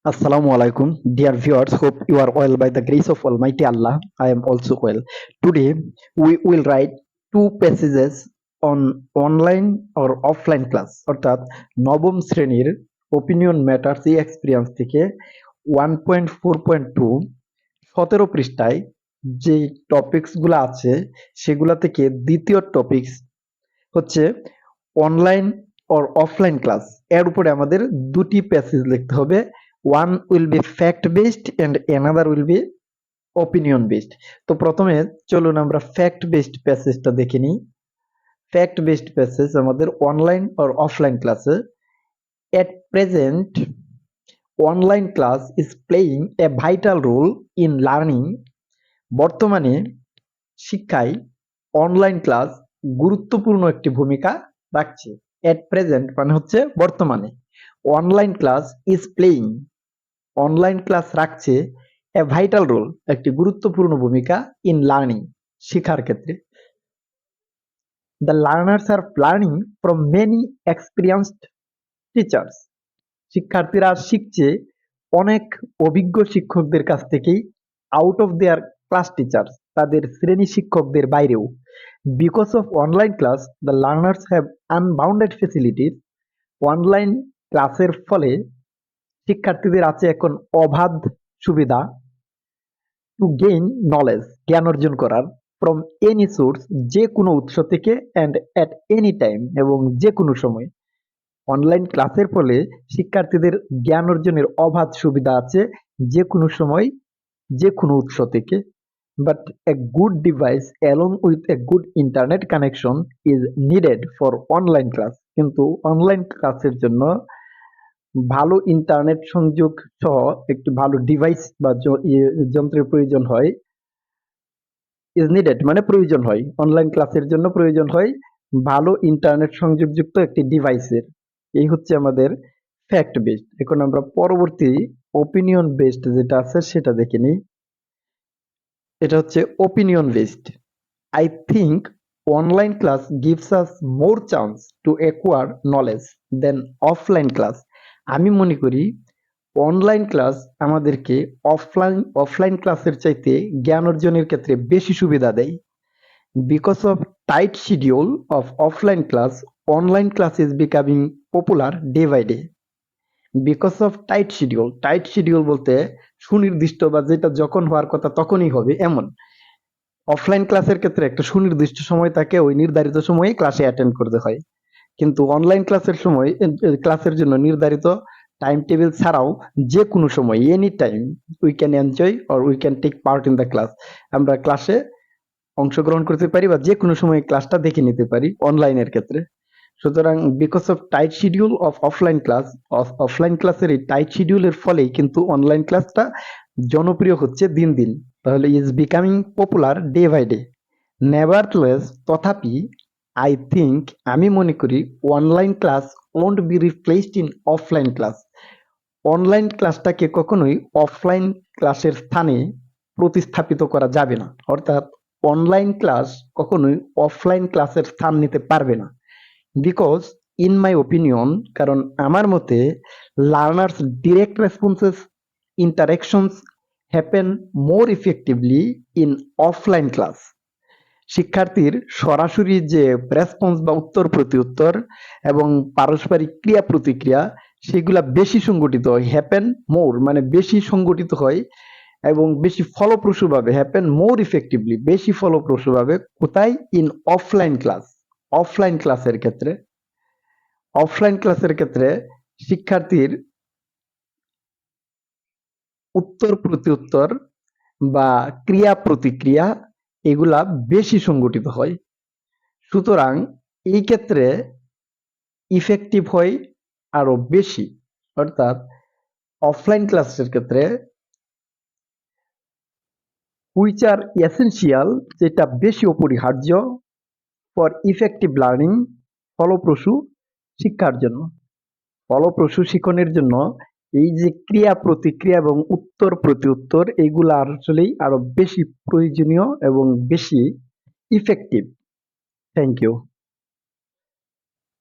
Assalamu alaikum, dear viewers. Hope you are well by the grace of Almighty Allah. I am also well. Today, we will write two passages on online or offline class. অর্থাৎ নবম শ্রেণীর opinion matters এই experience থেকে 1.4.2 17 পৃষ্ঠায় যে টপিকসগুলো আছে সেগুলা থেকে দ্বিতীয় টপিকস হচ্ছে অনলাইন অর অফলাইন ক্লাস। এর উপরে আমাদের দুটি প্যাসেজ লিখতে হবে। One will be fact based and another will be opinion based. তো প্রথমে চলুন আমরা ফ্যাক্ট বেসড প্যাসেজটা দেখে নিই। ফ্যাক্ট বেসড প্যাসেজ আমাদের অনলাইন অর অফলাইন ক্লাসে। At present online class is playing a vital role in learning. বর্তমানে শিক্ষায় অনলাইন ক্লাস গুরুত্বপূর্ণ একটি ভূমিকা রাখছে। এট প্রেজেন্ট মানে হচ্ছে বর্তমানে, online class is playing online class রাখছে এ ভাইটাল রোল একটি গুরুত্বপূর্ণ ভূমিকা ইন লার্নিং শেখার ক্ষেত্রে। The learners are learning from many experienced teachers. শিক্ষার্থীরা শিখছে অনেক অভিজ্ঞ শিক্ষকদের কাছ থেকেই, out of their class teachers, তাদের শ্রেণী শিক্ষকদের বাইরেও। Because of online class the learners have unbounded facilities. Online ক্লাসের ফলে শিক্ষার্থীদের আছে এখন অবাধ সুবিধা টু গেইন নলেজ, জ্ঞান অর্জন করার, ফ্রম এনি সোর্স, যে কোনো উৎস থেকে, অ্যান্ড অ্যাট এনি টাইম, এবং যে কোনো সময়। অনলাইন ক্লাসের ফলে শিক্ষার্থীদের জ্ঞান অর্জনের অবাধ সুবিধা আছে যে কোনো সময়, যে কোনো উৎস থেকে। But a good device along with a good internet connection is needed for online class. কিন্তু অনলাইন ক্লাসের জন্য ভালো ইন্টারনেট সংযোগ সহ একটি ভালো ডিভাইস বা যন্ত্রের প্রয়োজন হয়। ইজ নিডেড মানে প্রয়োজন হয়, অনলাইন ক্লাসের জন্য প্রয়োজন হয় ভালো ইন্টারনেট সংযোগযুক্ত একটি ডিভাইসের। এই হচ্ছে আমাদের ফ্যাক্ট বেসড। এখন আমরা পরবর্তী ওপিনিয়ন বেসড যেটা আছে সেটা দেখে নিই। এটা হচ্ছে opinion based. I think online class gives us more chance to acquire knowledge than offline class. আমি মনে করি অনলাইন ক্লাস আমাদেরকে অফলাইন ক্লাসের চাইতে জ্ঞান অর্জনের ক্ষেত্রে বেশি সুবিধা দেয়। Because of tight schedule of offline class, online class is becoming popular day by day. Because of tight schedule বলতে সুনির্দিষ্ট বা যেটা যখন হওয়ার কথা তখনই হবে এমন। অফলাইন ক্লাসের ক্ষেত্রে একটা সুনির্দিষ্ট সময় থাকে, ওই নির্ধারিত সময়ে ক্লাসে অ্যাটেন্ড করতে হয়। কিন্তু অনলাইন ক্লাসের সময় ক্লাসের জন্য নির্ধারিত টাইম টেবিল ছাড়াও যে কোনো সময়, any time, we can enjoy or we can take part in the class. আমরা ক্লাসে অংশগ্রহণ করতে পারি বা যে কোনো সময় ক্লাসটা দেখে নিতে পারি অনলাইনের ক্ষেত্রে। সুতরাং because of tight schedule of offline ক্লাসের এই টাইট শিডিউলের ফলেই কিন্তু অনলাইন ক্লাসটা জনপ্রিয় হচ্ছে দিন দিন। তাহলে is becoming popular day by day. Nevertheless, তথাপি, আই থিঙ্ক, আমি মনে করি, online class won't be replaced in offline class. Online ক্লাসটাকে কখনোই অফলাইন ক্লাসের স্থানে প্রতিস্থাপিত করা যাবে না। অর্থাৎ অনলাইন ক্লাস কখনোই অফলাইন ক্লাসের স্থান নিতে পারবে না। বিকজ ইন মাই ওপিনিয়ন, কারণ আমার মতে, learners direct responses interactions happen more effectively in offline class. শিক্ষার্থীর সরাসরি যে রেসপন্স বা উত্তর প্রতি উত্তর এবং পারস্পরিক ক্রিয়া প্রতিক্রিয়া সেগুলা বেশি সংগঠিত হয়। হ্যাপেন মোর মানে বেশি সংগঠিত হয় এবং বেশি ফলপ্রসূভাবে, হ্যাপেন মোর ইফেক্টিভলি বেশি ফলপ্রসূভাবে কোথায়? In offline class. অফলাইন ক্লাসের ক্ষেত্রে শিক্ষার্থীর উত্তর প্রতি উত্তর বা ক্রিয়া প্রতিক্রিয়া এগুলা বেশি সংগঠিত হয়। সুতরাং এই ক্ষেত্রে ইফেক্টিভ হয় আরো বেশি। অর্থাৎ অফলাইন ক্লাসের ক্ষেত্রে হুইচ আর এসেনশিয়াল, যেটা বেশি অপরিহার্য, ফর ইফেক্টিভ লার্নিং, ফলপ্রসূ শিক্ষার জন্য। ফলপ্রসূ শিক্ষণের জন্য এই যে ক্রিয়া প্রতিক্রিয়া এবং উত্তর প্রতি উত্তর এইগুলা আসলেই আরো বেশি প্রয়োজনীয় এবং বেশি ইফেক্টিভ। Thank you.